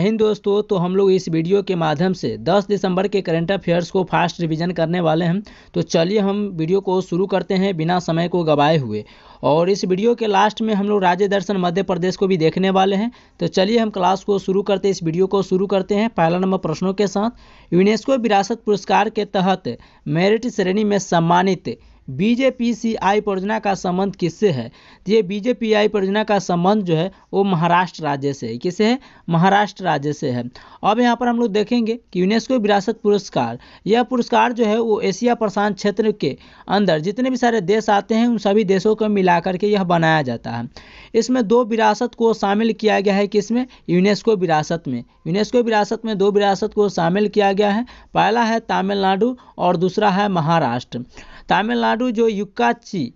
हिंद दोस्तों। तो हम लोग इस वीडियो के माध्यम से 10 दिसंबर के करंट अफेयर्स को फास्ट रिवीजन करने वाले हैं। तो चलिए हम वीडियो को शुरू करते हैं बिना समय को गवाए हुए। और इस वीडियो के लास्ट में हम लोग राज्य दर्शन मध्य प्रदेश को भी देखने वाले हैं। तो चलिए हम क्लास को शुरू करते हैं, इस वीडियो को शुरू करते हैं पहला नंबर प्रश्नों के साथ। यूनेस्को विरासत पुरस्कार के तहत मेरिट श्रेणी में सम्मानित बीजेपीसीआई परियोजना का संबंध किससे है? तो ये बीजेपीआई परियोजना का संबंध जो है वो महाराष्ट्र राज्य से है। किससे है? महाराष्ट्र राज्य से है। अब यहाँ पर हम लोग देखेंगे कि यूनेस्को विरासत पुरस्कार, यह पुरस्कार जो है वो एशिया प्रशांत क्षेत्र के अंदर जितने भी सारे देश आते हैं उन सभी देशों को मिलाकर के यह बनाया जाता है। इसमें 2 विरासत को शामिल किया गया है। किसमें? यूनेस्को विरासत में। यूनेस्को विरासत में 2 विरासत को शामिल किया गया है। पहला है तमिलनाडु और दूसरा है महाराष्ट्र। तमिलनाडु जो युकाची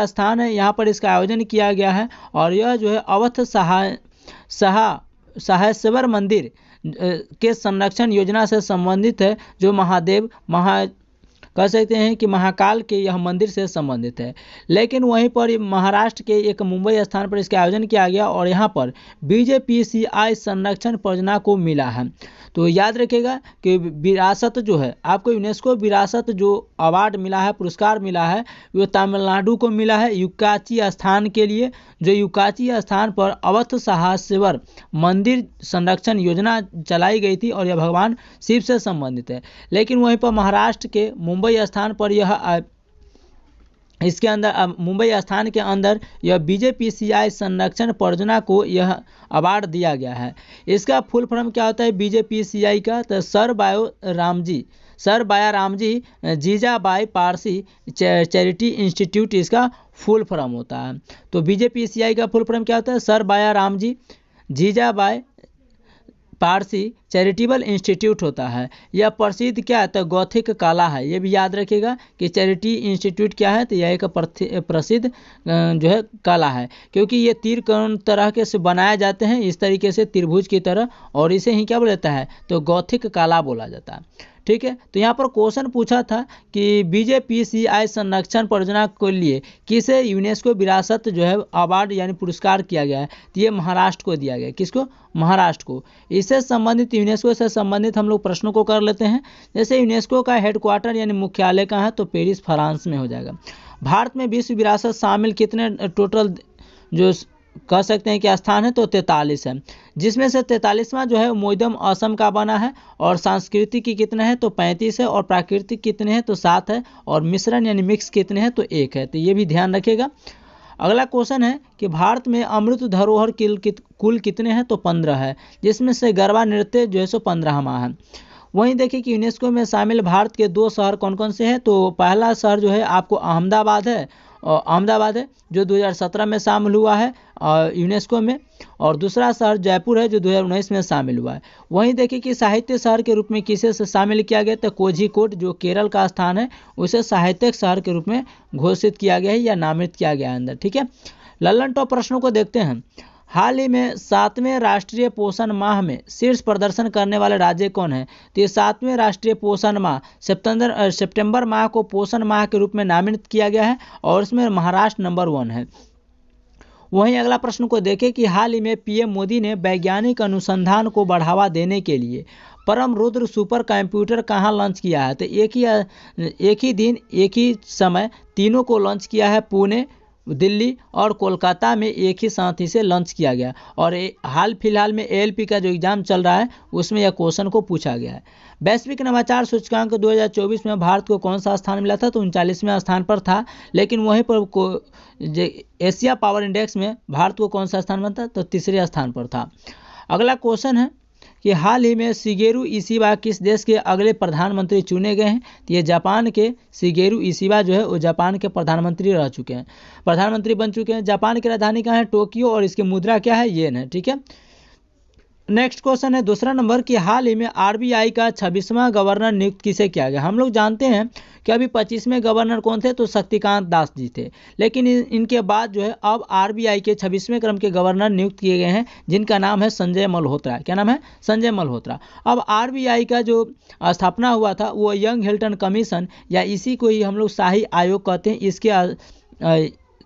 स्थान है, यहाँ पर इसका आयोजन किया गया है और यह जो है अवध सहायेश्वर मंदिर के संरक्षण योजना से संबंधित है, जो कह सकते हैं कि महाकाल के यह मंदिर से संबंधित है। लेकिन वहीं पर महाराष्ट्र के एक मुंबई स्थान पर इसका आयोजन किया गया और यहाँ पर बीजेपीसीआई संरक्षण परियोजना को मिला है। तो याद रखिएगा कि विरासत जो है आपको यूनेस्को विरासत जो अवार्ड मिला है, पुरस्कार मिला है, वो तमिलनाडु को मिला है युकाची स्थान के लिए, जो युकाची स्थान पर अवध सहायेश्वर मंदिर संरक्षण योजना चलाई गई थी और यह भगवान शिव से संबंधित है। लेकिन वहीं पर महाराष्ट्र के मुंबई स्थान पर इसके अंदर मुंबई स्थान के अंदर यह बीजेपीसीआई संरक्षण परियोजना को यह अवार्ड दिया गया है। इसका फुल फॉर्म क्या होता है बीजेपीसीआई का? तो सर बाया रामजी जीजाबाई पारसी चैरिटी इंस्टीट्यूट इसका फुल फॉर्म होता है। तो बीजेपीसीआई का फुल फॉर्म क्या होता है? सर बाया रामजी जीजाबाई पारसी चैरिटेबल इंस्टीट्यूट होता है। यह प्रसिद्ध क्या है? तो गौथिक कला है। ये भी याद रखिएगा कि चैरिटी इंस्टीट्यूट क्या है, तो यह एक प्रसिद्ध जो है कला है, क्योंकि ये तीर कौन तरह के से बनाए जाते हैं इस तरीके से त्रिभुज की तरह, और इसे ही क्या बोला जाता है? तो गौथिक कला बोला जाता है। ठीक है। तो यहाँ पर क्वेश्चन पूछा था कि बीजेपीसीआई संरक्षण परियोजना के लिए किसे यूनेस्को विरासत जो है अवार्ड यानी पुरस्कार किया गया है? तो ये महाराष्ट्र को दिया गया। किसको? महाराष्ट्र को। इससे संबंधित यूनेस्को से संबंधित हम लोग प्रश्नों को कर लेते हैं। जैसे यूनेस्को का हेडक्वार्टर यानी मुख्यालय कहाँ है? तो पेरिस फ्रांस में हो जाएगा। भारत में विश्व विरासत शामिल कितने टोटल जो कह सकते हैं कि स्थान है? तो 43 है, जिसमें से 43वां जो है मोइदम असम का बना है, और सांस्कृतिक की कितने हैं? तो 35 है, और प्राकृतिक कितने हैं? तो 7 है, और मिश्रण यानी मिक्स कितने हैं? तो 1 है। तो ये भी ध्यान रखिएगा। अगला क्वेश्चन है कि भारत में अमृत धरोहर कुल कितने हैं? तो 15 है, जिसमें से गरबा नृत्य जो है सो 15वां है। वहीं देखिए कि यूनेस्को में शामिल भारत के 2 शहर कौन कौन से हैं? तो पहला शहर जो है आपको अहमदाबाद है, जो 2017 में शामिल हुआ है यूनेस्को में, और दूसरा शहर जयपुर है जो 2019 में शामिल हुआ है। वहीं देखिए कि साहित्य शहर के रूप में किसे से शामिल किया गया? तो कोझिकोड जो केरल का स्थान है उसे साहित्यिक शहर के रूप में घोषित किया गया है या नामित किया गया है अंदर। ठीक है। लल्लन टॉप प्रश्नों को देखते हैं। हाल ही में 7वें राष्ट्रीय पोषण माह में शीर्ष प्रदर्शन करने वाले राज्य कौन है? तो ये 7वें राष्ट्रीय पोषण माह सितंबर माह को पोषण माह के रूप में नामित किया गया है और इसमें महाराष्ट्र नंबर 1 है। वहीं अगला प्रश्न को देखें कि हाल ही में पीएम मोदी ने वैज्ञानिक अनुसंधान को बढ़ावा देने के लिए परम रुद्र सुपर कंप्यूटर कहाँ लॉन्च किया है? तो एक ही दिन एक ही समय तीनों को लॉन्च किया है। पुणे, दिल्ली और कोलकाता में एक ही साथ इसे लॉन्च किया गया, और हाल फिलहाल में एएलपी का जो एग्जाम चल रहा है उसमें यह क्वेश्चन को पूछा गया है। वैश्विक नवाचार सूचकांक 2024 में भारत को कौन सा स्थान मिला था? तो 39वें स्थान पर था। लेकिन वहीं पर एशिया पावर इंडेक्स में भारत को कौन सा स्थान मिला था? तो 3रे स्थान पर था। अगला क्वेश्चन है कि हाल ही में शिगेरू इशिबा किस देश के अगले प्रधानमंत्री चुने गए हैं? तो ये जापान के शिगेरू इशिबा जो है वो जापान के प्रधानमंत्री बन चुके हैं। जापान की राजधानी कहाँ है? टोक्यो, और इसकी मुद्रा क्या है? येन है। ठीक है। नेक्स्ट क्वेश्चन है दूसरा नंबर कि हाल ही में आरबीआई का 26वां गवर्नर नियुक्त किसे किया गया? हम लोग जानते हैं कि अभी 25वें गवर्नर कौन थे? तो शक्तिकांत दास जी थे। लेकिन इनके बाद जो है अब आरबीआई के 26वें क्रम के गवर्नर नियुक्त किए गए हैं, जिनका नाम है संजय मल्होत्रा। क्या नाम है? संजय मल्होत्रा। अब आरबीआई का जो स्थापना हुआ था वो यंग हिल्टन कमीशन या इसी को ही हम लोग शाही आयोग कहते हैं, इसके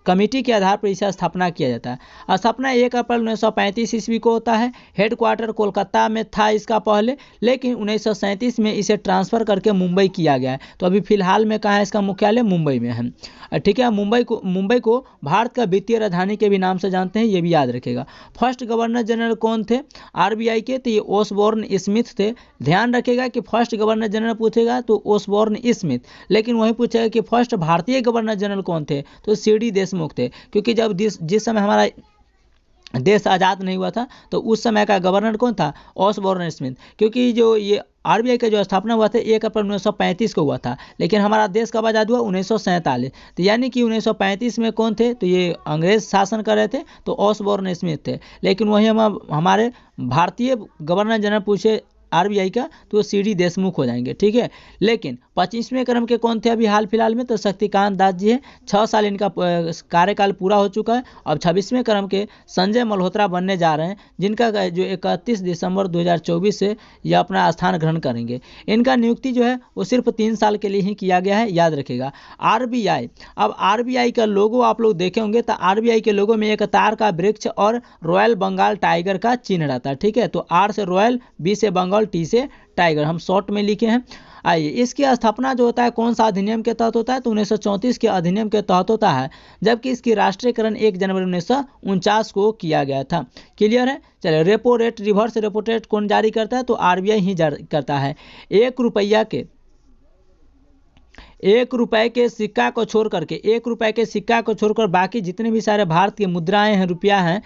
कमेटी के आधार पर इसका स्थापना किया जाता है। स्थापना 1 अप्रैल 1935 ईस्वी को होता है। हेडक्वार्टर कोलकाता में था इसका पहले, लेकिन 1937 में इसे ट्रांसफ़र करके मुंबई किया गया है। तो अभी फिलहाल में कहाँ है इसका मुख्यालय? मुंबई में है। ठीक है, मुंबई को भारत का वित्तीय राजधानी के भी नाम से जानते हैं, ये भी याद रखेगा। फर्स्ट गवर्नर जनरल कौन थे आरबीआई के? तो ये ओसबोर्न स्मिथ थे। ध्यान रखेगा कि फर्स्ट गवर्नर जनरल पूछेगा तो ओसबोर्न स्मिथ, लेकिन वही पूछेगा कि फर्स्ट भारतीय गवर्नर जनरल कौन थे? तो सीडी देशमुख थे, क्योंकि जब जिस समय हमारा देश आज़ाद नहीं हुआ था तो उस समय का गवर्नर कौन था? Osborne Smith. क्योंकि जो ये आरबीआई का जो स्थापना हुआ था 1 अप्रैल 1935 को हुआ था, लेकिन हमारा देश कब आज़ाद हुआ? 1947। तो यानी कि 1935 में कौन थे? तो ये अंग्रेज शासन कर रहे थे, तो ओसबोर्न स्मिथ थे। लेकिन वही हमारे भारतीय गवर्नर जनरल पूछे आरबीआई का तो सीडी देशमुख हो जाएंगे। ठीक है, लेकिन 25वें क्रम के कौन थे अभी हाल फिलहाल में? तो शक्तिकांत दास जी है। 6 साल इनका कार्यकाल पूरा हो चुका है। अब 26वें क्रम के संजय मल्होत्रा बनने जा रहे हैं, जिनका जो 31 दिसंबर 2024 से यह अपना स्थान ग्रहण करेंगे। इनका नियुक्ति जो है वो सिर्फ 3 साल के लिए ही किया गया है, याद रखेगा। आरबीआई, अब आरबीआई का लोगो आप लोग देखे होंगे, तो आरबीआई के लोगो में एक तार का वृक्ष और रॉयल बंगाल टाइगर का चिन्ह रहता है। ठीक है, तो आर से रॉयल, बी से बंगाल, टी से टाइगर, हम शॉर्ट में लिखे हैं। आइए, इसकी स्थापना जो होता है कौन सा अधिनियम के तहत होता है? तो 1934 के अधिनियम के तहत होता है, जबकि इसकी राष्ट्रीयकरण 1 जनवरी 1949 को किया गया था। क्लियर है? चलिए, repo rate, reverse repo rate कौन जारी करता है? तो आरबीआई ही जारी करता है। 1 रुपए के सिक्का को छोड़ करके, 1 रुपए के सिक्का को छोड़कर बाकी जितने भी सारे भारत की मुद्राएं हैं, रुपया हैं,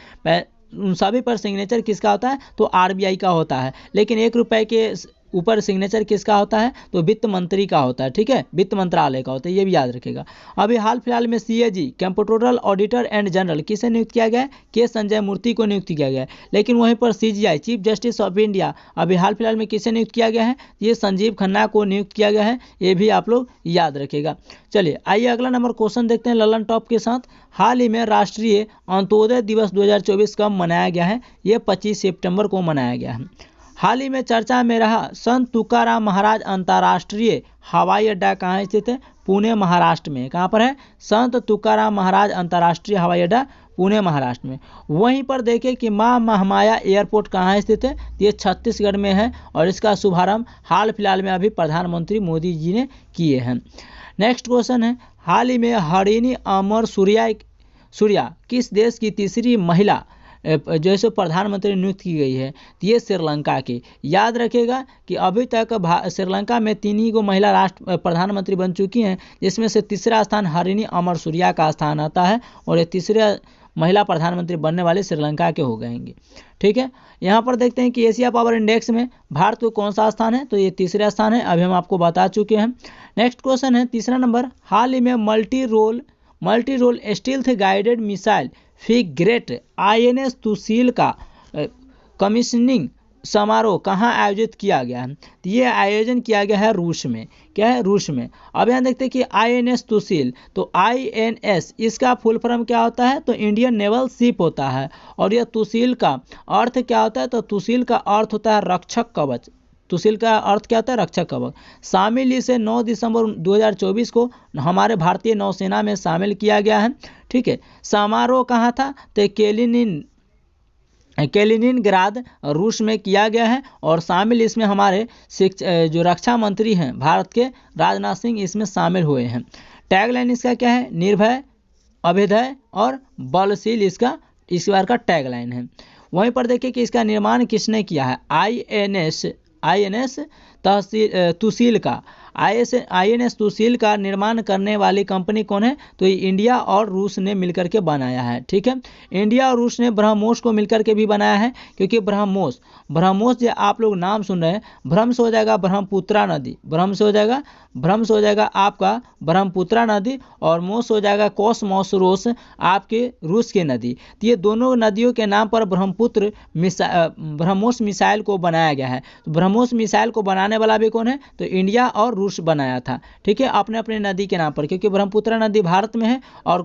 उन सभी पर सिग्नेचर किसका होता है? तो आरबीआई का होता है। लेकिन 1 रुपए के ऊपर सिग्नेचर किसका होता है? तो वित्त मंत्री का होता है। ठीक है, वित्त मंत्रालय का होता है, ये भी याद रखेगा। अभी हाल फिलहाल में CAG, comptroller auditor and general, किसे नियुक्त किया गया है? के संजय मूर्ति को नियुक्त किया गया है। लेकिन वहीं पर CGI, chief justice of India, अभी हाल फिलहाल में किसे नियुक्त किया गया है? ये संजीव खन्ना को नियुक्त किया गया है, ये भी आप लोग याद रखेगा। चलिए, आइए अगला नंबर क्वेश्चन देखते हैं ललन टॉप के साथ। हाल ही में राष्ट्रीय अंत्योदय दिवस 2024 कब मनाया गया है? ये 25 सितंबर को मनाया गया है। हाल ही में चर्चा में रहा संत तुकाराम महाराज अंतर्राष्ट्रीय हवाई अड्डा कहाँ स्थित है? पुणे महाराष्ट्र में। कहाँ पर है? संत तुकाराम महाराज अंतर्राष्ट्रीय हवाई अड्डा पुणे महाराष्ट्र में। वहीं पर देखें कि माँ महामाया एयरपोर्ट कहाँ स्थित है? ये छत्तीसगढ़ में है, और इसका शुभारंभ हाल फिलहाल में अभी प्रधानमंत्री मोदी जी ने किए हैं। नेक्स्ट क्वेश्चन है, हाल ही में हरिणी अमर सूर्या किस देश की तीसरी महिला जैसे प्रधानमंत्री नियुक्त की गई है? तो ये श्रीलंका की। याद रखेगा कि अभी तक श्रीलंका में 3 ही महिला प्रधानमंत्री बन चुकी हैं, जिसमें से तीसरा स्थान हरिणी अमर सूर्या का स्थान आता है, और ये तीसरे महिला प्रधानमंत्री बनने वाले श्रीलंका के हो गएंगे। ठीक है, यहाँ पर देखते हैं कि एशिया पावर इंडेक्स में भारत को कौन सा स्थान है? तो ये तीसरा स्थान है, अभी हम आपको बता चुके हैं। नेक्स्ट क्वेश्चन है तीसरा नंबर, हाल ही में multi role stealth guided missile frigate INS Tushil का कमीशनिंग समारोह कहाँ आयोजित किया गया है? तो ये आयोजन किया गया है रूस में। क्या है? रूस में। अब यहाँ देखते हैं कि INS तुशील, तो INS इसका फुल फॉर्म क्या होता है? तो इंडियन नेवल शिप होता है। और यह तुशील का अर्थ क्या होता है? तो तुशील का अर्थ होता है रक्षक कवच। तुशील का अर्थ क्या होता है? रक्षक कवच। शामिल इसे 9 दिसंबर 2024 को हमारे भारतीय नौसेना में शामिल किया गया है। ठीक है, समारोह कहाँ था? तो कैलिनिनग्राद रूस में किया गया है, और शामिल इसमें हमारे जो रक्षा मंत्री हैं भारत के, राजनाथ सिंह, इसमें शामिल हुए हैं। टैगलाइन इसका क्या है? निर्भय, अभेदय और बलशील इसका इस बार का टैगलाइन है। वहीं पर देखिए कि इसका निर्माण किसने किया है? INS तुशील का INS तुशील का निर्माण करने वाली कंपनी कौन है? तो ये इंडिया और रूस ने मिलकर के बनाया है। ठीक है, इंडिया और रूस ने ब्रह्मोस को मिलकर के भी बनाया है, क्योंकि ब्रह्मोस जो आप लोग नाम सुन रहे हैं, भ्रम से हो जाएगा ब्रह्मपुत्रा नदी, भ्रम से हो जाएगा आपका ब्रह्मपुत्रा नदी, और मोस हो जाएगा कोसमोसरोस आपके रूस की नदी। तो ये दोनों नदियों के नाम पर ब्रह्मोस मिसाइल को बनाया गया है। तो ब्रह्मोस मिसाइल को बनाने वाला भी कौन है? तो इंडिया और रूस बनाया था। ठीक है, अपने अपने नदी के नाम पर, क्योंकि ब्रह्मपुत्रा नदी भारत में है और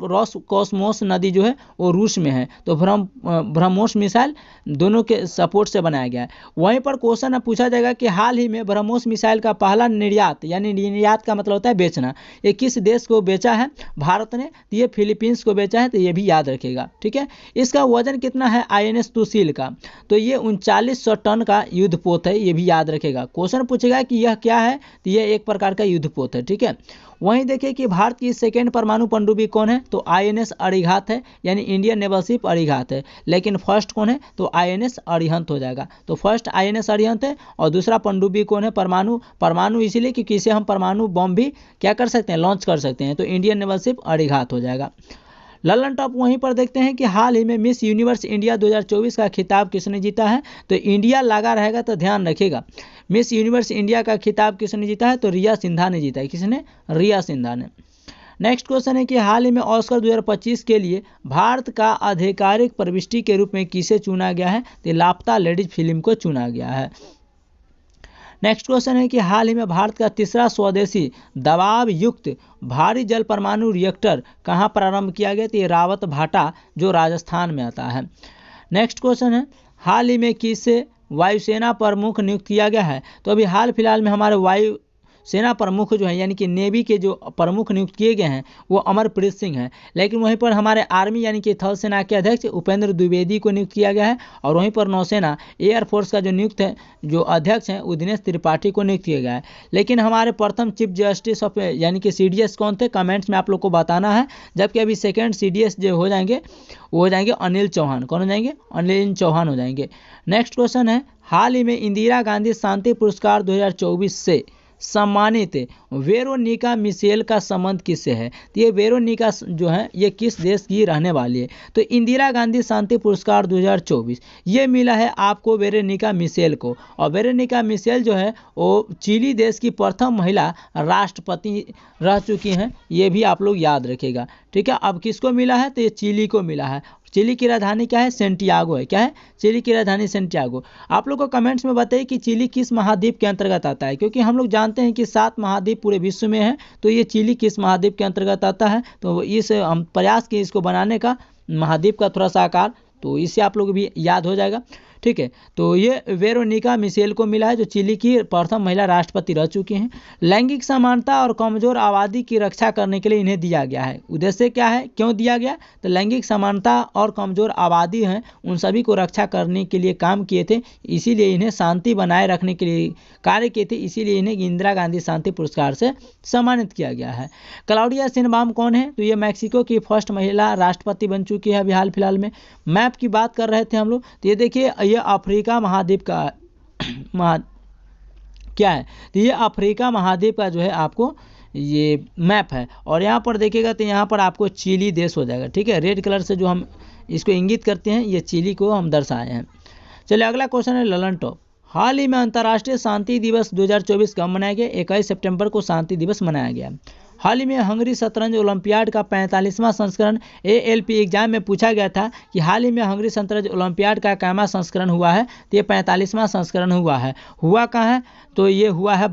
कोसमोस नदी जो है वो रूस में है। तो ब्रह्मोस मिसाइल दोनों के सपोर्ट से बनाया गया है। वहीं पर क्वेश्चन पूछा जाएगा कि हाल ही में ब्रह्मोस मिसाइल का पहला निर्यात यानी निर्यात का मतलब होता है बेचना। ये किस देश को बेचा है भारत ने, तो ये फिलीपींस को बेचा है, तो ये भी याद रखेगा। ठीक है, इसका वजन कितना है INS सुशील का, तो ये 3900 टन का युद्धपोत है, ये भी याद रखेगा। क्वेश्चन पूछेगा कि यह क्या है, तो ये एक प्रकार का युद्धपोत है। ठीक है, वहीं देखिए कि भारत की सेकेंड परमाणु पनडुब्बी कौन है, तो INS अरिघात है, यानी इंडियन नेवल शिप अरिघात है। लेकिन फर्स्ट कौन है, तो INS अरिहंत हो जाएगा। तो फर्स्ट INS अरिहंत है, और दूसरा पनडुब्बी कौन है, परमाणु इसीलिए क्योंकि इसे हम परमाणु बम भी क्या कर सकते हैं, लॉन्च कर सकते हैं, तो इंडियन नेवल शिप अरिघात हो जाएगा। ललन टॉप वहीं पर देखते हैं कि हाल ही में मिस यूनिवर्स इंडिया 2024 का खिताब किसने जीता है, तो इंडिया लगा रहेगा, तो ध्यान रखिएगा। मिस यूनिवर्स इंडिया का खिताब किसने जीता है, तो रिया सिन्हा ने जीता है। किसने, रिया सिन्हा ने। नेक्स्ट क्वेश्चन है कि हाल ही में ऑस्कर 2025 के लिए भारत का आधिकारिक प्रविष्टि के रूप में किसे चुना गया है, तो लापता लेडीज फिल्म को चुना गया है। नेक्स्ट क्वेश्चन है कि हाल ही में भारत का तीसरा स्वदेशी दबाव युक्त भारी जल परमाणु रिएक्टर कहाँ प्रारंभ किया गया, तो ये रावत भाटा जो राजस्थान में आता है। नेक्स्ट क्वेश्चन है हाल ही में किसे वायुसेना प्रमुख नियुक्त किया गया है, तो अभी हाल फिलहाल में हमारे वायु सेना प्रमुख जो है यानी कि नेवी के जो प्रमुख नियुक्त किए गए हैं वो अमरप्रीत सिंह हैं। लेकिन वहीं पर हमारे आर्मी यानी कि थल सेना के अध्यक्ष उपेंद्र द्विवेदी को नियुक्त किया गया है, और वहीं पर नौसेना एयरफोर्स का जो नियुक्त है जो अध्यक्ष हैं वो दिनेश त्रिपाठी को नियुक्त किया गया है। लेकिन हमारे प्रथम चीफ जस्टिस ऑफ यानी कि CDS कौन थे, कमेंट्स में आप लोग को बताना है। जबकि अभी सेकेंड CDS जो हो जाएंगे वो हो जाएंगे अनिल चौहान। कौन हो जाएंगे, अनिल चौहान हो जाएंगे। नेक्स्ट क्वेश्चन है हाल ही में इंदिरा गांधी शांति पुरस्कार 2024 से सम्मानित वेरोनिका मिशेल का संबंध किससे है, तो ये वेरोनिका जो है ये किस देश की रहने वाली है, तो इंदिरा गांधी शांति पुरस्कार 2024 ये मिला है आपको वेरोनिका मिशेल को। और वेरोनिका मिशेल जो है वो चिली देश की प्रथम महिला राष्ट्रपति रह चुकी हैं, ये भी आप लोग याद रखिएगा। ठीक है, अब किसको मिला है, तो ये चिली को मिला है। चिली की राजधानी क्या है, सेंटियागो है। क्या है, चिली की राजधानी सेंटियागो। आप लोग को कमेंट्स में बताइए कि चिली किस महाद्वीप के अंतर्गत आता है, क्योंकि हम लोग जानते हैं कि 7 महाद्वीप पूरे विश्व में है, तो ये चिली किस महाद्वीप के अंतर्गत आता है, तो इस हम प्रयास किए इसको बनाने का महाद्वीप का थोड़ा सा आकार, तो इससे आप लोग भी याद हो जाएगा। ठीक है, तो ये वेरोनिका मिशेल को मिला है जो चिली की प्रथम महिला राष्ट्रपति रह चुकी हैं। लैंगिक समानता और कमजोर आबादी की रक्षा करने के लिए इन्हें दिया गया है। उद्देश्य क्या है, क्यों दिया गया, तो लैंगिक समानता और कमजोर आबादी हैं उन सभी को रक्षा करने के लिए काम किए थे, इसीलिए इन्हें शांति बनाए रखने के लिए कार्य किए थे, इसीलिए इन्हें इंदिरा गांधी शांति पुरस्कार से सम्मानित किया गया है। क्लाउडिया शेनबाम कौन है, तो ये मैक्सिको की फर्स्ट महिला राष्ट्रपति बन चुकी है अभी हाल फिलहाल में। मैप की बात कर रहे थे हम लोग, तो ये देखिए ये अफ्रीका महाद्वीप का क्या है, तो ये अफ्रीका महाद्वीप का जो है आपको ये मैप है, और यहाँ पर देखिएगा तो यहाँ पर आपको चिली देश हो जाएगा। ठीक है, रेड कलर से जो हम इसको इंगित करते हैं ये चिली को हम दर्शाए हैं। चलिए अगला क्वेश्चन है ललन टॉप। हाल ही में अंतर्राष्ट्रीय शांति दिवस 2024 कब मनाया गया, 21 सितंबर को शांति दिवस मनाया गया। हाल ही में हंगरी शतरंज ओलंपियाड का 45वां संस्करण ALP एग्जाम में पूछा गया था कि हाल ही में हंगरी शतरंज ओलंपियाड का कैमा संस्करण हुआ है, तो ये 45वां संस्करण हुआ है। हुआ कहाँ है, तो ये हुआ है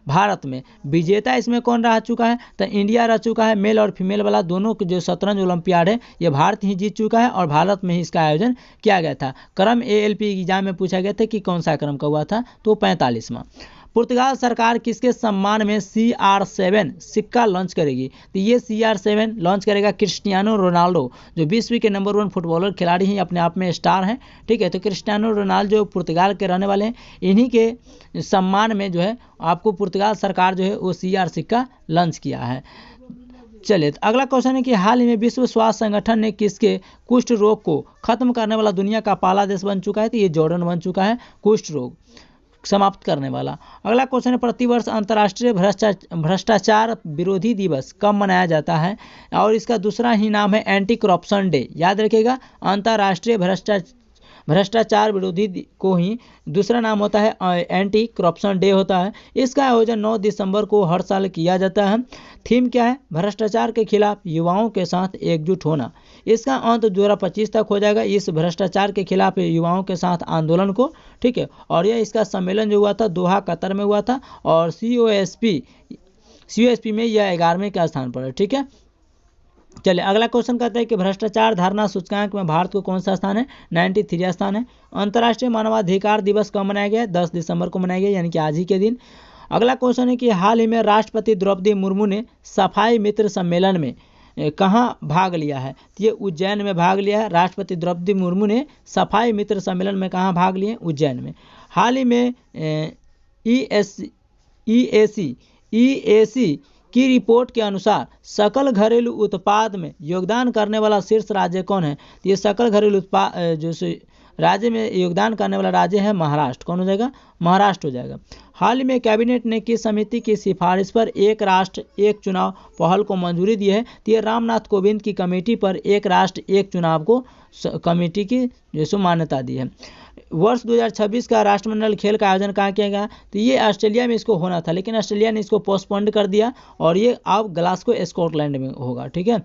भारत में। विजेता इसमें कौन रह चुका है, तो इंडिया रह चुका है। मेल और फीमेल वाला दोनों जो शतरंज ओलंपियाड है ये भारत ही जीत चुका है, और भारत में ही इसका आयोजन किया गया था। क्रम ALP एग्जाम में पूछा गया था कि कौन सा क्रम का हुआ था, तो 45वां। पुर्तगाल सरकार किसके सम्मान में CR7 सिक्का लॉन्च करेगी, तो ये CR7 लॉन्च करेगा क्रिस्टियानो रोनाल्डो जो विश्व के नंबर 1 फुटबॉलर खिलाड़ी हैं, अपने आप में स्टार हैं। ठीक है, तो क्रिस्टियानो रोनाल्डो जो पुर्तगाल के रहने वाले हैं, इन्हीं के सम्मान में जो है आपको पुर्तगाल सरकार जो है वो CR सिक्का लॉन्च किया है। चलिए तो अगला क्वेश्चन है कि हाल ही में विश्व स्वास्थ्य संगठन ने किसके कुष्ठ रोग को खत्म करने वाला दुनिया का पहला देश बन चुका है, तो ये जॉर्डन बन चुका है कुष्ठ रोग समाप्त करने वाला। अगला क्वेश्चन है प्रतिवर्ष अंतर्राष्ट्रीय भ्रष्टाचार विरोधी दिवस कब मनाया जाता है, और इसका दूसरा ही नाम है एंटी करप्शन डे। याद रखिएगा, अंतर्राष्ट्रीय भ्रष्टाचार विरोधी को ही दूसरा नाम होता है एंटी करप्शन डे होता है। इसका आयोजन 9 दिसंबर को हर साल किया जाता है। थीम क्या है, भ्रष्टाचार के खिलाफ युवाओं के साथ एकजुट होना। इसका अंत 2025 तक हो जाएगा इस भ्रष्टाचार के खिलाफ युवाओं के साथ आंदोलन को। ठीक है, और यह इसका सम्मेलन जो हुआ था दोहा कतर में हुआ था, और COSP में यह 11वें के स्थान पर है। ठीक है, चलिए अगला क्वेश्चन कहता है कि भ्रष्टाचार धारणा सूचकांक में भारत को कौन सा स्थान है, 93 स्थान है। अंतर्राष्ट्रीय मानवाधिकार दिवस कब मनाया गया, 10 दिसंबर को मनाया गया, यानी कि आज ही के दिन। अगला क्वेश्चन है कि हाल ही में राष्ट्रपति द्रौपदी मुर्मू ने सफाई मित्र सम्मेलन में कहाँ भाग लिया है? तो ये उज्जैन में भाग लिया है। राष्ट्रपति द्रौपदी मुर्मू ने सफाई मित्र सम्मेलन में कहाँ भाग लिए? उज्जैन में। हाल ही में ईएसी की रिपोर्ट के अनुसार सकल घरेलू उत्पाद में योगदान करने वाला शीर्ष राज्य कौन है? तो ये सकल घरेलू उत्पाद जो राज्य में योगदान करने वाला राज्य है महाराष्ट्र। कौन हो जाएगा? महाराष्ट्र हो जाएगा। हाल ही में कैबिनेट ने किस समिति की सिफारिश पर एक राष्ट्र एक चुनाव पहल को मंजूरी दी है? तो ये रामनाथ कोविंद की कमेटी पर एक राष्ट्र एक चुनाव को कमेटी की जैसे मान्यता दी है। वर्ष 2026 का राष्ट्रमंडल खेल का आयोजन कहाँ किया गया? तो ये ऑस्ट्रेलिया में इसको होना था, लेकिन ऑस्ट्रेलिया ने इसको पोस्टपोन्ड कर दिया और ये अब ग्लासगो स्कॉटलैंड में होगा। ठीक है।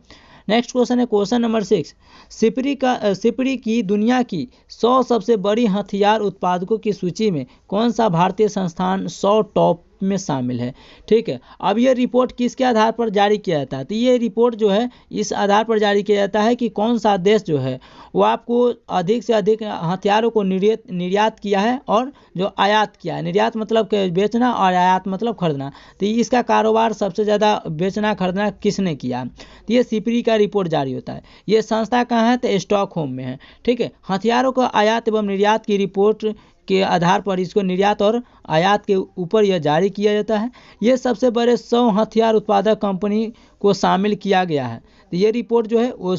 नेक्स्ट क्वेश्चन है क्वेश्चन नंबर 6। सिपरी की दुनिया की 100 सबसे बड़ी हथियार उत्पादकों की सूची में कौन सा भारतीय संस्थान 100 टॉप में शामिल है? ठीक है। अब ये रिपोर्ट किसके आधार पर जारी किया जाता है? तो ये रिपोर्ट जो है इस आधार पर जारी किया जाता है कि कौन सा देश जो है वो आपको अधिक से अधिक हथियारों को निर्यात किया है और जो आयात किया है। निर्यात मतलब बेचना और आयात मतलब खरीदना। तो इसका कारोबार सबसे ज़्यादा बेचना खरीदना किसने किया? तो ये सिपरी का रिपोर्ट जारी होता है। ये संस्था कहाँ है? तो स्टॉकहोम में है। ठीक है। हथियारों का आयात एवं निर्यात की रिपोर्ट के आधार पर इसको निर्यात और आयात के ऊपर यह जारी किया जाता है। ये सबसे बड़े 100 हथियार उत्पादक कंपनी को शामिल किया गया है। तो ये रिपोर्ट जो है वो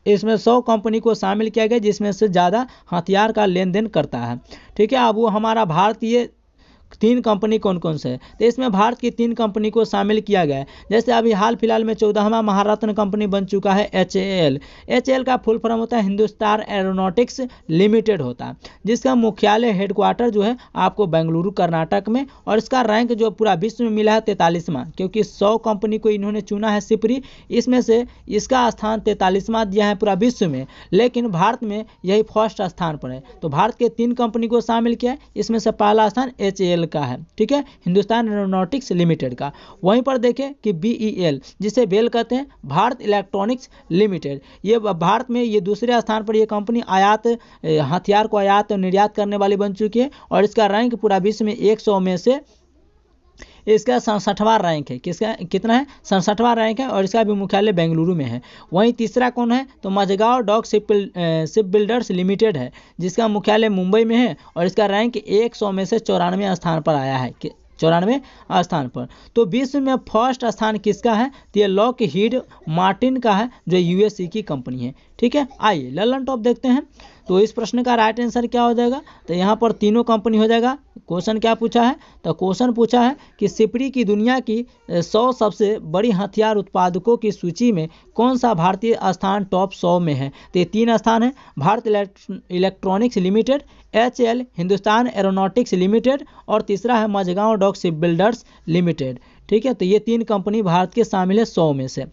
इसमें 100 कंपनी को शामिल किया गया जिसमें से ज़्यादा हथियार का लेन देन करता है। ठीक है। अब वो हमारा भारतीय 3 कंपनी कौन कौन से है? तो इसमें भारत की 3 कंपनी को शामिल किया गया है। जैसे अभी हाल फिलहाल में 14वां महारत्न कंपनी बन चुका है HAL। HAL का फुल फॉर्म होता है हिंदुस्तान एरोनॉटिक्स लिमिटेड होता है, जिसका मुख्यालय हेडक्वार्टर जो है आपको बेंगलुरु कर्नाटक में, और इसका रैंक जो पूरा विश्व में मिला है 43वां, क्योंकि 100 कंपनी को इन्होंने चुना है सिपरी, इसमें से इसका स्थान 43वां दिया है पूरा विश्व में, लेकिन भारत में यही फर्स्ट स्थान पर है। तो भारत के 3 कंपनी को शामिल किया है, इसमें से पहला स्थान HAL का है। ठीक है। हिंदुस्तान एरोनॉटिक्स लिमिटेड का। वहीं पर देखें कि BEL जिसे बेल कहते हैं, भारत इलेक्ट्रॉनिक्स लिमिटेड, ये भारत में ये दूसरे स्थान पर ये कंपनी आयात हथियार को आयात और निर्यात करने वाली बन चुकी है, और इसका रैंक पूरा विश्व में 100 में से इसका 67वां रैंक है। किसका कितना है? 67वां रैंक है, और इसका भी मुख्यालय बेंगलुरु में है। वहीं तीसरा कौन है? तो Mazagon dock ship builders limited है, जिसका मुख्यालय मुंबई में है, और इसका रैंक 100 में से 94वें स्थान पर आया है। 94वें स्थान पर। तो विश्व में फर्स्ट स्थान किसका है? तो ये लॉकहीड मार्टिन का है, जो यूएसए की कंपनी है। ठीक है। आइए ललन टॉप देखते हैं। तो इस प्रश्न का राइट आंसर क्या हो जाएगा? तो यहाँ पर तीनों कंपनी हो जाएगा। क्वेश्चन क्या पूछा है? तो क्वेश्चन पूछा है कि सिपरी की दुनिया की 100 सबसे बड़ी हथियार उत्पादकों की सूची में कौन सा भारतीय स्थान टॉप 100 में है? तो ये 3 स्थान है, Bharat electronics limited, HAL Hindustan aeronautics limited, और तीसरा है Mazagon dock ship builders limited. ठीक है। तो ये 3 कंपनी भारत के शामिल है 100 में से।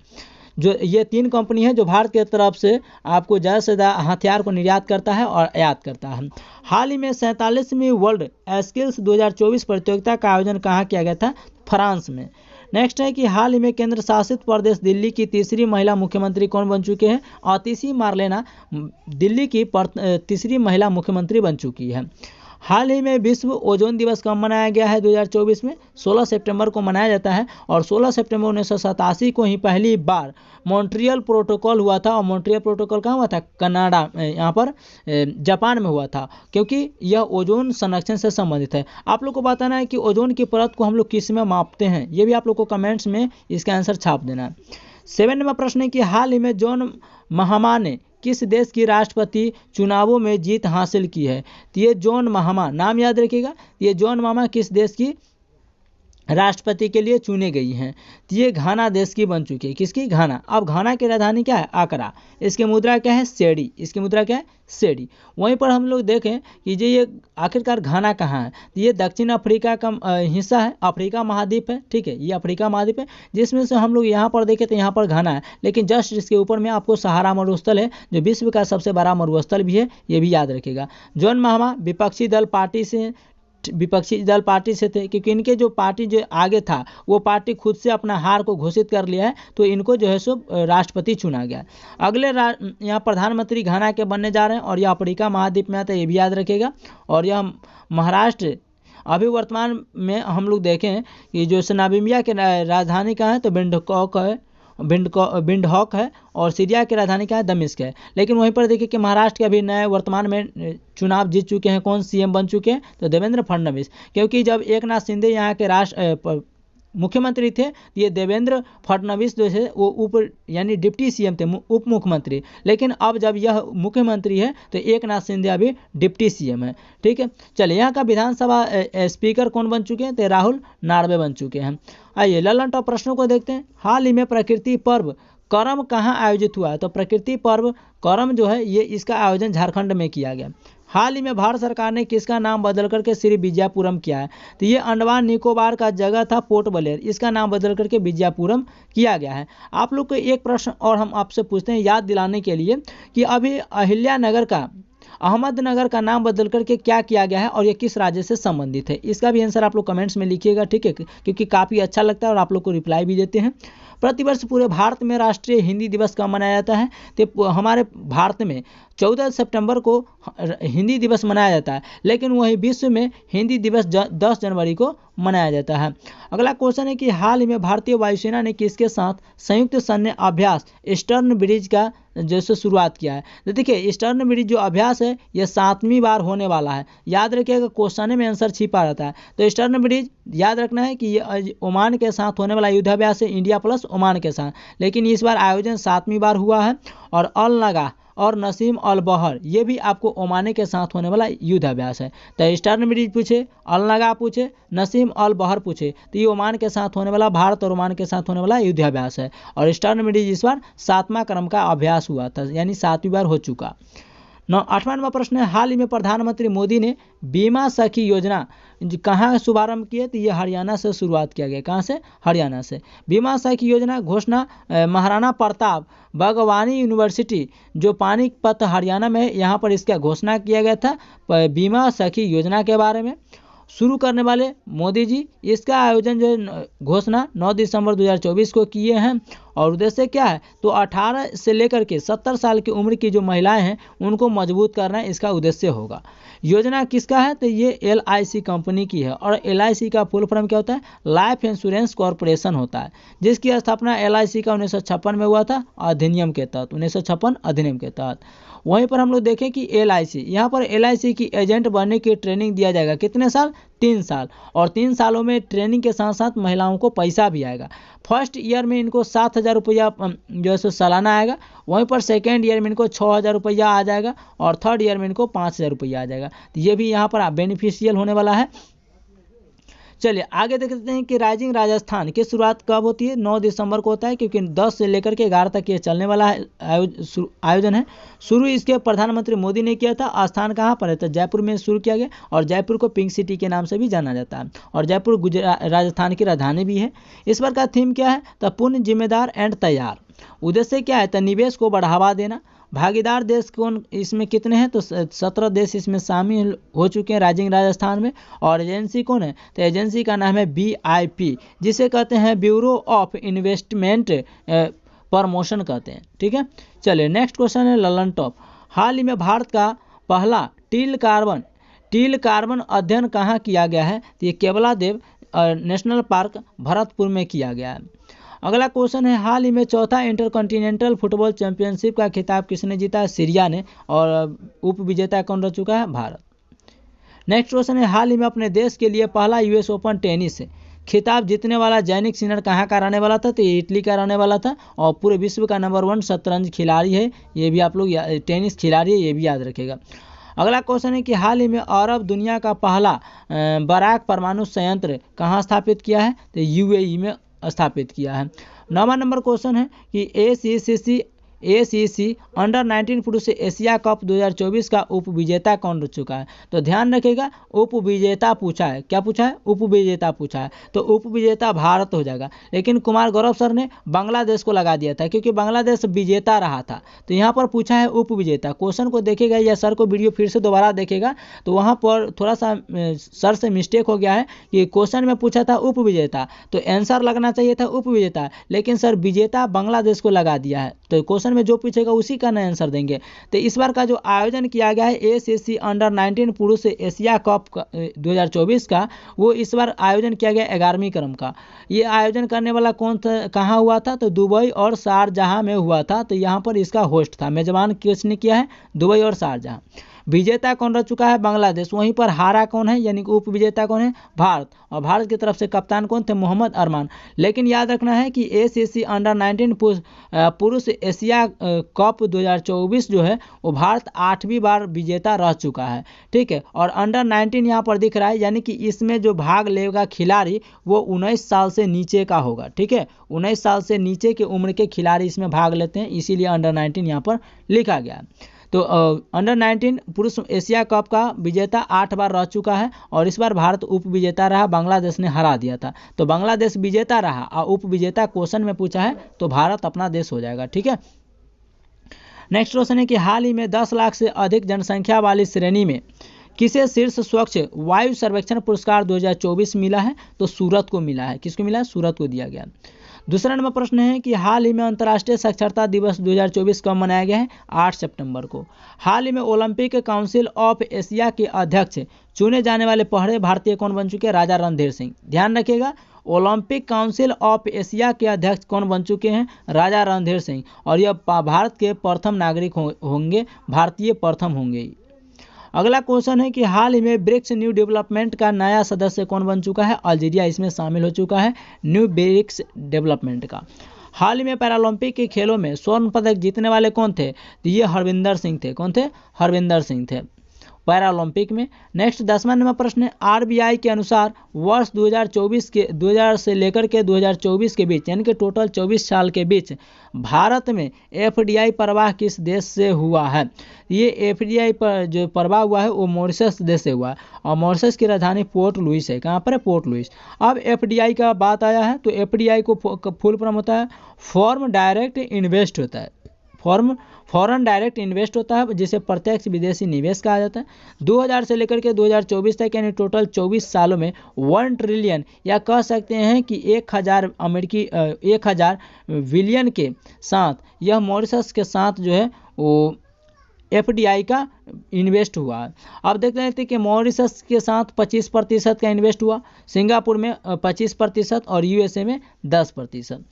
जो ये 3 कंपनी है जो भारत की तरफ से आपको ज़्यादा से ज़्यादा हथियार को निर्यात करता है और आयात करता है। हाल ही में 47वीं वर्ल्ड स्किल्स 2024 प्रतियोगिता का आयोजन कहाँ किया गया था? फ्रांस में। नेक्स्ट है कि हाल ही में केंद्र शासित प्रदेश दिल्ली की तीसरी महिला मुख्यमंत्री कौन बन चुके हैं? आतिशी मार्लेना दिल्ली की तीसरी महिला मुख्यमंत्री बन चुकी है। हाल ही में विश्व ओजोन दिवस कब मनाया गया है? 2024 में 16 सितंबर को मनाया जाता है, और 16 सितंबर 1987 को ही पहली बार मॉन्ट्रियल प्रोटोकॉल हुआ था। और मॉन्ट्रियल प्रोटोकॉल कहाँ हुआ था? कनाडा, यहाँ पर जापान में हुआ था, क्योंकि यह ओजोन संरक्षण से संबंधित है। आप लोग को बताना है कि ओजोन की परत को हम लोग किस में मापते हैं, ये भी आप लोग को कमेंट्स में इसका आंसर छाप देना है। 7 नंबर प्रश्न है कि हाल ही में जॉन महामा ने किस देश की राष्ट्रपति चुनावों में जीत हासिल की है? तो ये जॉन महामा, नाम याद रखिएगा, ये जॉन महामा किस देश की राष्ट्रपति के लिए चुने गई हैं? तो ये घाना देश की बन चुकी है। किसकी? घाना। अब घाना की राजधानी क्या है? आकरा। इसकी मुद्रा क्या है? सेडी। इसकी मुद्रा क्या है? सेडी। वहीं पर हम लोग देखें कि ये आखिरकार घाना कहाँ है? तो ये दक्षिण अफ्रीका का हिस्सा है, अफ्रीका महाद्वीप है। ठीक है। ये अफ्रीका महाद्वीप है, जिसमें से हम लोग यहाँ पर देखें तो यहाँ पर घाना है, लेकिन जस्ट इसके ऊपर में आपको सहारा मरुस्थल है, जो विश्व का सबसे बड़ा मरुस्थल भी है, ये भी याद रखिएगा। जॉन महामा विपक्षी दल पार्टी से थे, क्योंकि इनके जो पार्टी जो आगे था वो पार्टी खुद से अपना हार को घोषित कर लिया है, तो इनको जो है सो राष्ट्रपति चुना गया। अगले यहाँ प्रधानमंत्री घाना के बनने जा रहे हैं, और यह अफ्रीका महाद्वीप में आता है, ये भी याद रखिएगा। और यह महाराष्ट्र अभी वर्तमान में हम लोग देखें कि जो नामीबिया के राजधानी कहाँ है, तो बिंडहॉक है, और सीरिया की राजधानी क्या है, दमिश्क है। लेकिन वहीं पर देखिए कि महाराष्ट्र के अभी नए वर्तमान में चुनाव जीत चुके हैं, कौन सीएम बन चुके हैं, तो देवेंद्र फडणवीस। क्योंकि जब एकनाथ शिंदे यहाँ के मुख्यमंत्री थे, ये देवेंद्र फडणवीस जो है वो यानी डिप्टी सीएम थे, उप मुख्यमंत्री। लेकिन अब जब यह मुख्यमंत्री है तो एकनाथ शिंदे अभी डिप्टी सीएम है। ठीक है, चलिए यहाँ का विधानसभा स्पीकर कौन बन चुके हैं, तो राहुल नार्वे बन चुके हैं। आइए ललन टॉप प्रश्नों को देखते हैं। हाल ही में प्रकृति पर्व करम कहाँ आयोजित हुआ है, तो प्रकृति पर्व करम जो है ये इसका आयोजन झारखंड में किया गया। हाल ही में भारत सरकार ने किसका नाम बदल करके श्री विजयपुरम किया है, तो ये अंडमान निकोबार का जगह था पोर्ट ब्लेयर, इसका नाम बदल करके विजयपुरम किया गया है। आप लोग को एक प्रश्न और हम आपसे पूछते हैं याद दिलाने के लिए कि अभी अहमदनगर का नाम बदल करके क्या किया गया है और ये किस राज्य से संबंधित है, इसका भी आंसर आप लोग कमेंट्स में लिखिएगा। ठीक है, क्योंकि काफ़ी अच्छा लगता है और आप लोग को रिप्लाई भी देते हैं। प्रतिवर्ष पूरे भारत में राष्ट्रीय हिंदी दिवस कब मनाया जाता है, तो हमारे भारत में 14 सितंबर को हिंदी दिवस मनाया जाता है, लेकिन वही विश्व में हिंदी दिवस 10 जनवरी को मनाया जाता है। अगला क्वेश्चन है कि हाल ही में भारतीय वायुसेना ने किसके साथ संयुक्त सैन्य अभ्यास ईस्टर्न ब्रिज का जैसे शुरुआत किया है, तो देखिए ईस्टर्न ब्रिज जो अभ्यास है ये 7वीं बार होने वाला है। याद रखिएगा, क्वेश्चन में आंसर छिपा रहता है। तो ईस्टर्न ब्रिज याद रखना है कि ये ओमान के साथ होने वाला युद्धाभ्यास है, इंडिया प्लस ओमान के साथ, लेकिन इस बार आयोजन 7वीं बार हुआ है। और अल नगा और नसीम अल बहर ये भी आपको ओमानी के साथ होने वाला युद्धाभ्यास है। तो ईस्टर्न ब्रिज पूछे, अल नगा पूछे, नसीम अल बहर पूछे, तो ये ओमान के साथ होने वाला, भारत और ओमान के साथ होने वाला युद्धाभ्यास है। और ईस्टर्न ब्रिज इस बार 7वां क्रम का अभ्यास हुआ था, यानी 7वीं बार हो चुका। 8वां नंबर प्रश्न है, हाल ही में प्रधानमंत्री मोदी ने बीमा सखी योजना कहाँ शुभारंभ किए, तो ये हरियाणा से शुरुआत किया गया। कहाँ से, हरियाणा से। बीमा सखी योजना घोषणा महाराणा प्रताप बागवानी यूनिवर्सिटी जो पानीपत हरियाणा में, यहाँ पर इसका घोषणा किया गया था बीमा सखी योजना के बारे में। शुरू करने वाले मोदी जी इसका आयोजन जो घोषणा 9 दिसंबर 2024 को किए हैं। और उद्देश्य क्या है, तो 18 से लेकर के 70 साल की उम्र की जो महिलाएं हैं उनको मजबूत करना इसका उद्देश्य होगा। योजना किसका है, तो ये LIC कंपनी की है। और LIC का फुल फॉर्म क्या होता है, लाइफ इंश्योरेंस कॉरपोरेशन होता है, जिसकी स्थापना LIC का 1956 में हुआ था अधिनियम के तहत, 1956 अधिनियम के तहत। वहीं पर हम लोग देखें कि LIC, यहाँ पर LIC की एजेंट बनने की ट्रेनिंग दिया जाएगा। कितने साल, 3 साल। और 3 सालों में ट्रेनिंग के साथ साथ महिलाओं को पैसा भी आएगा। फर्स्ट ईयर में इनको 7,000 रुपया जो है सो सालाना आएगा। वहीं पर सेकेंड ईयर में इनको 6,000 रुपया आ जाएगा और थर्ड ईयर में इनको 5,000 रुपया आ जाएगा। तो ये भी यहाँ पर बेनिफिशियल होने वाला है। चलिए आगे देखते हैं कि राइजिंग राजस्थान की शुरुआत कब होती है, 9 दिसंबर को होता है, क्योंकि 10 से लेकर के 11 तक ये चलने वाला है आयोजन है। शुरू इसके प्रधानमंत्री मोदी ने किया था। स्थान कहाँ पर है, तो जयपुर में शुरू किया गया। और जयपुर को पिंक सिटी के नाम से भी जाना जाता है। और जयपुर राजस्थान की राजधानी भी है। इस बार का थीम क्या है, तो पूर्ण जिम्मेदार एंड तैयार। उद्देश्य क्या है, तो निवेश को बढ़ावा देना। भागीदार देश कौन इसमें कितने हैं, तो 17 देश इसमें शामिल हो चुके हैं राइजिंग राजस्थान में। और एजेंसी कौन है, तो एजेंसी का नाम है BIP, जिसे कहते हैं ब्यूरो ऑफ इन्वेस्टमेंट प्रमोशन कहते हैं। ठीक है, चलिए नेक्स्ट क्वेश्चन है ललन टॉप। हाल ही में भारत का पहला टील कार्बन अध्ययन कहाँ किया गया है, तो ये केवलादेव नेशनल पार्क भरतपुर में किया गया है। अगला क्वेश्चन है, हाल ही में चौथा इंटरकॉन्टिनेंटल फुटबॉल चैंपियनशिप का खिताब किसने जीता है, सीरिया ने। और उप विजेता कौन रह चुका है, भारत। नेक्स्ट क्वेश्चन है, हाल ही में अपने देश के लिए पहला US ओपन टेनिस खिताब जीतने वाला जैनिक सिनर कहाँ का रहने वाला था, तो ये इटली का रहने वाला था। और पूरे विश्व का नंबर 1 शतरंज खिलाड़ी है, ये भी आप लोग टेनिस खिलाड़ी है, ये भी याद रखेगा। अगला क्वेश्चन है कि हाल ही में अरब दुनिया का पहला बराक परमाणु संयंत्र कहाँ स्थापित किया है, तो UAE में स्थापित किया है। 9वां नंबर क्वेश्चन है कि ACC अंडर 19 पुरुष एशिया कप 2024 का उप विजेता कौन रह चुका है, तो ध्यान रखिएगा उप विजेता पूछा है। क्या पूछा है, उप विजेता पूछा है, तो उप विजेता भारत हो जाएगा। लेकिन कुमार गौरव सर ने बांग्लादेश को लगा दिया था, क्योंकि बांग्लादेश विजेता रहा था। तो यहाँ पर पूछा है उप विजेता। क्वेश्चन को देखेगा या सर को वीडियो फिर से दोबारा देखेगा तो वहाँ पर थोड़ा सा सर से मिस्टेक हो गया है कि क्वेश्चन में पूछा था उप विजेता, तो आंसर लगना चाहिए था उप विजेता, लेकिन सर विजेता बांग्लादेश को लगा दिया है। तो क्वेश्चन क्वेश्चन में जो पूछेगा उसी का नया आंसर देंगे। तो इस बार का जो आयोजन किया गया है ACC अंडर-19 पुरुष एशिया कप 2024 का, वो इस बार आयोजन किया गया 11वीं क्रम का। ये आयोजन करने वाला कौन था, कहाँ हुआ था, तो दुबई और शारजाह में हुआ था। तो यहाँ पर इसका होस्ट था, मेजबान किसने किया है, दुबई और शारजाह। विजेता कौन रह चुका है, बांग्लादेश। वहीं पर हारा कौन है, यानी कि उप विजेता कौन है, भारत। और भारत की तरफ से कप्तान कौन थे, मोहम्मद अरमान। लेकिन याद रखना है कि ACC अंडर-19 पुरुष एशिया कप 2024 जो है वो भारत 8वीं बार विजेता रह चुका है, ठीक है। और अंडर-19 यहाँ पर दिख रहा है, यानी कि इसमें जो भाग लेगा खिलाड़ी वो 19 साल से नीचे का होगा, ठीक है। 19 साल से नीचे की उम्र के खिलाड़ी इसमें भाग लेते हैं, इसीलिए अंडर-19 यहाँ पर लिखा गया है। तो अंडर-19 पुरुष एशिया कप का विजेता 8 बार रह चुका है और इस बार भारत उप विजेता रहा, बांग्लादेश ने हरा दिया था। तो बांग्लादेश विजेता रहा और उप विजेता क्वेश्चन में पूछा है तो भारत अपना देश हो जाएगा, ठीक है। नेक्स्ट क्वेश्चन है कि हाल ही में 10 लाख से अधिक जनसंख्या वाली श्रेणी में किसे शीर्ष स्वच्छ वायु सर्वेक्षण पुरस्कार 2024 मिला है, तो सूरत को मिला है। किसको मिला है, सूरत को दिया गया। दूसरा नंबर प्रश्न है कि हाल ही में अंतर्राष्ट्रीय साक्षरता दिवस 2024 कब मनाया गया है, 8 सितंबर को। हाल ही में ओलंपिक काउंसिल ऑफ एशिया के अध्यक्ष चुने जाने वाले पहले भारतीय कौन बन चुके हैं, राजा रणधीर सिंह। ध्यान रखिएगा, ओलंपिक काउंसिल ऑफ एशिया के अध्यक्ष कौन बन चुके हैं, राजा रणधीर सिंह। और यह भारत के प्रथम नागरिक होंगे, भारतीय प्रथम होंगे। अगला क्वेश्चन है कि हाल ही में ब्रिक्स न्यू डेवलपमेंट का नया सदस्य कौन बन चुका है, अल्जीरिया इसमें शामिल हो चुका है न्यू ब्रिक्स डेवलपमेंट का। हाल ही में पैरालंपिक के खेलों में स्वर्ण पदक जीतने वाले कौन थे, तो ये हरविंदर सिंह थे। कौन थे, हरविंदर सिंह थे पैरालंपिक में। नेक्स्ट 10वां नंबर प्रश्न है, RBI के अनुसार वर्ष 2000 से लेकर के 2024 के बीच, यानी कि टोटल 24 साल के बीच भारत में FDI प्रवाह किस देश से हुआ है। ये FDI पर जो प्रवाह हुआ है वो मॉरिशस देश से हुआ है और मॉरिशस की राजधानी पोर्ट लुइस है। कहाँ पर है, पोर्ट लुइस। अब FDI का बात आया है तो FDI को फुल फॉर्म होता है फॉरेन डायरेक्ट इन्वेस्ट होता है, फॉरेन डायरेक्ट इन्वेस्ट होता है, जिसे प्रत्यक्ष विदेशी निवेश कहा जाता है। 2000 से लेकर के 2024 तक यानी टोटल 24 सालों में 1 ट्रिलियन या कह सकते हैं कि 1000 बिलियन के साथ यह मॉरिशस के साथ जो है वो FDI का इन्वेस्ट हुआ है। अब देख लेते हैं कि मॉरिशस के साथ 25% का इन्वेस्ट हुआ, सिंगापुर में 25% और USA में 10%।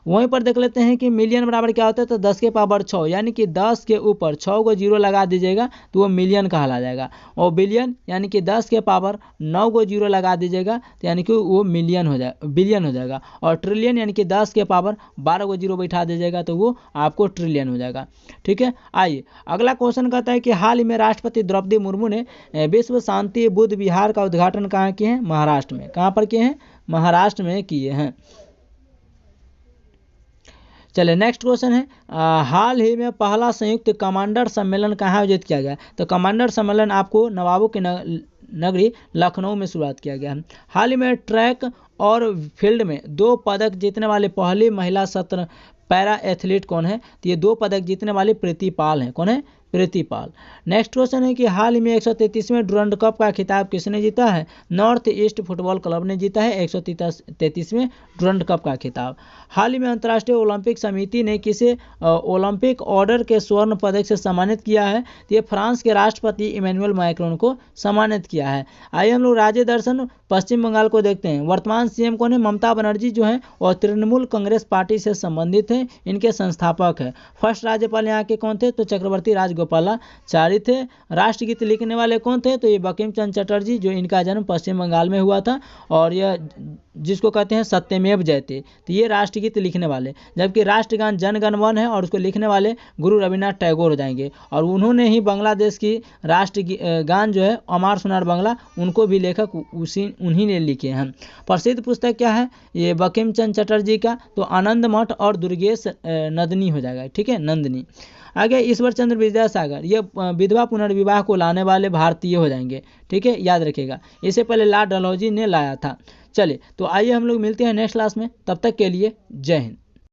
वहीं पर देख लेते हैं कि मिलियन बराबर क्या होता है, तो 10 के पावर 6, यानी कि 10 के ऊपर 6 को जीरो लगा दीजिएगा तो वो मिलियन कहला जाएगा। और बिलियन यानी कि 10 के पावर 9 को जीरो लगा दीजिएगा तो यानी कि वो बिलियन हो जाएगा। और ट्रिलियन यानी कि 10 के पावर 12 को जीरो बैठा दीजिएगा तो वो आपको ट्रिलियन हो जाएगा, ठीक है। आइए अगला क्वेश्चन कहता है कि हाल ही में राष्ट्रपति द्रौपदी मुर्मू ने विश्व शांति बुद्ध विहार का उद्घाटन कहाँ किए हैं, महाराष्ट्र में। कहाँ पर किए हैं, महाराष्ट्र में किए हैं। चलिए नेक्स्ट क्वेश्चन है, हाल ही में पहला संयुक्त कमांडर सम्मेलन कहाँ आयोजित किया गया, तो कमांडर सम्मेलन आपको नवाबों की नगरी लखनऊ में शुरुआत किया गया है। हाल ही में ट्रैक और फील्ड में 2 पदक जीतने वाली पहली महिला सत्र पैरा एथलीट कौन है, तो ये 2 पदक जीतने वाली प्रीति पाल हैं। कौन है, प्रीति पाल। नेक्स्ट क्वेश्चन है कि हाल ही में 133वें डुरंड कप का खिताब किसने जीता है, नॉर्थ ईस्ट फुटबॉल क्लब ने जीता है 133वें डुरंड कप का खिताब। हाल ही में अंतर्राष्ट्रीय ओलंपिक समिति ने किसे ओलंपिक ऑर्डर के स्वर्ण पदक से सम्मानित किया है, तो ये फ्रांस के राष्ट्रपति इमैनुअल मैक्रोन को सम्मानित किया है। आइए हम लोग राज्य दर्शन पश्चिम बंगाल को देखते हैं। वर्तमान CM कौन है, ममता बनर्जी जो है और तृणमूल कांग्रेस पार्टी से संबंधित है, इनके संस्थापक है। फर्स्ट राज्यपाल यहाँ के कौन थे, तो चक्रवर्ती राजगोपालाचारी थे। राष्ट्रगीत लिखने वाले कौन थे, तो ये बंकिम चंद्र चटर्जी, जो इनका जन्म पश्चिम बंगाल में हुआ था और यह जिसको कहते हैं सत्यमेव जयते, तो ये राष्ट्रगीत लिखने वाले। जबकि राष्ट्रगान जन गण मन है और उसको लिखने वाले गुरु रविन्द्रनाथ टैगोर हो जाएंगे और उन्होंने ही बांग्लादेश की राष्ट्रगान जो है अमार सोनार बांग्ला, उनको भी लेखक उन्हीं ने लिखे हैं। प्रसिद्ध पुस्तक क्या है, ये बंकिम चंद्र चटर्जी का, तो आनंद मठ और दुर्गेश नंदनी हो जाएगा, ठीक है, नंदनी। आगे ईश्वर चंद्र विद्यासागर, ये विधवा पुनर्विवाह को लाने वाले भारतीय हो जाएंगे, ठीक है, याद रखिएगा। इससे पहले लॉर्ड डलहौजी ने लाया था। चलिए तो आइए हम लोग मिलते हैं नेक्स्ट क्लास में, तब तक के लिए जय हिंद।